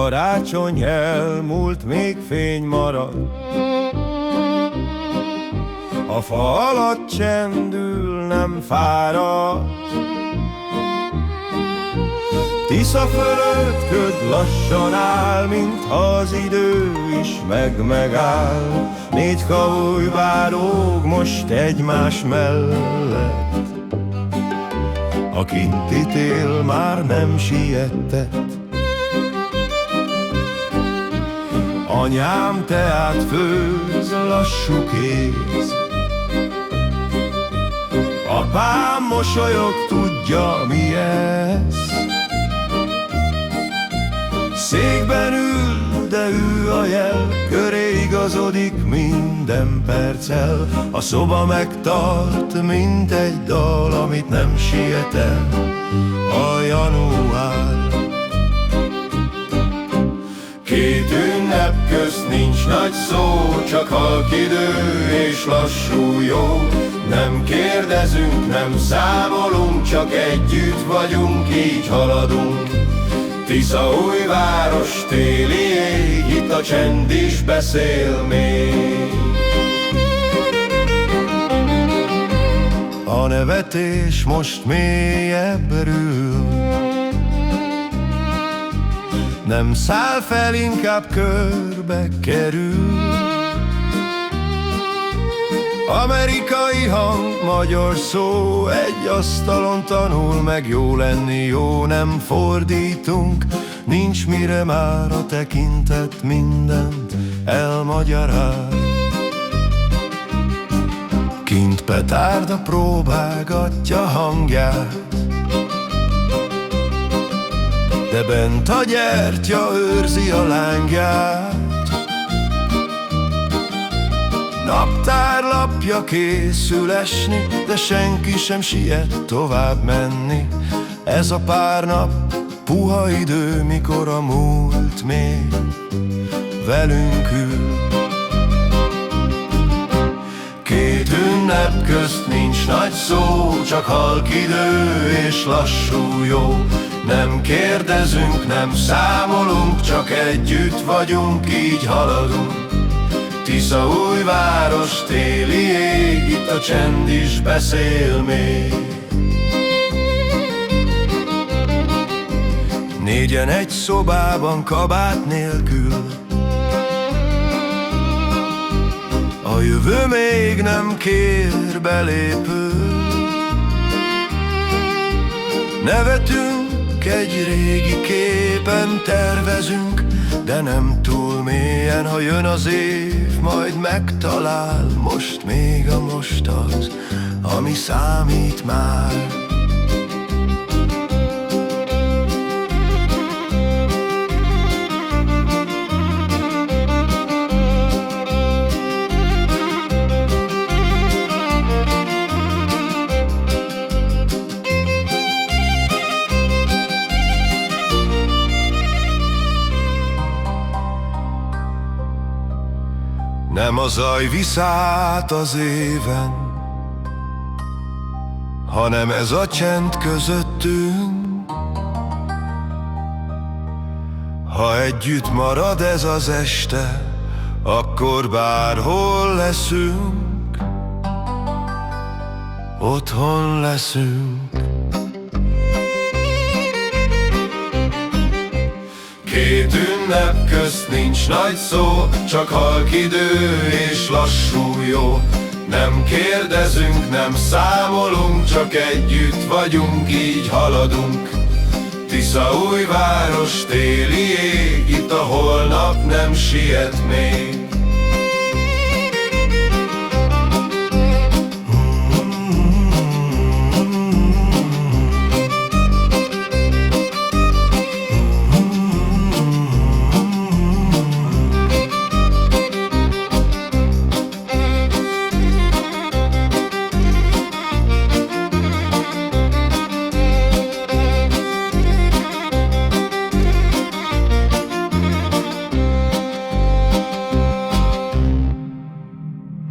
karácsony elmúlt, még fény marad. A fa alatt csendül, nem fárad. Tisza fölött köd lassan áll, mintha az idő is megáll. 4 kavoly várog most egymás mellett. A kinti tél már nem siettet. Anyám teát főz, lassú kéz. Apám mosolyog, tudja mi ez. Székben ül, de ő a jel, köré igazodik minden perccel. A szoba megtart, mint egy dal, amit nem siet el a január. 2 ünnep közt nincs nagy szó, csak halk idő és lassú jó. Nem kérdezünk, nem számolunk, csak együtt vagyunk, így haladunk. Tiszaújváros, téli ég, itt a csend is beszél még. A nevetés most mélyebb ül. Nem száll fel, inkább körbe kerül. Amerikai hang, magyar szó, egy asztalon tanul meg jó lenni, jó, nem fordítunk. Nincs mire, már a tekintet mindent elmagyaráz. Kint petárda próbálgatja hangját, de bent a gyertya őrzi a lángját. Naptárlapja készül esni, de senki sem siet tovább menni. Ez a pár nap puha idő, mikor a múlt még velünk ül. 2 ünnep közt nincs nagy szó, csak halk idő és lassú jó. Nem kérdezünk, nem számolunk, csak együtt vagyunk, így haladunk. Tiszaújváros, téli ég, itt a csend is beszél még. 4-en egy szobában, kabát nélkül. A jövő még nem kér belépőt. Nevetünk egy régi képen, tervezünk, de nem túl mélyen. Ha jön az év, majd megtalál. Most még a most az, ami számít már. Nem a zaj visz át az éven, hanem ez a csend közöttünk. Ha együtt marad ez az este, akkor bárhol leszünk, otthon leszünk. 2 ünnep közt nincs nagy szó, csak halk idő és lassú jó. Nem kérdezünk, nem számolunk, csak együtt vagyunk, így haladunk. Tiszaújváros, téli ég, itt a holnap nem siet még.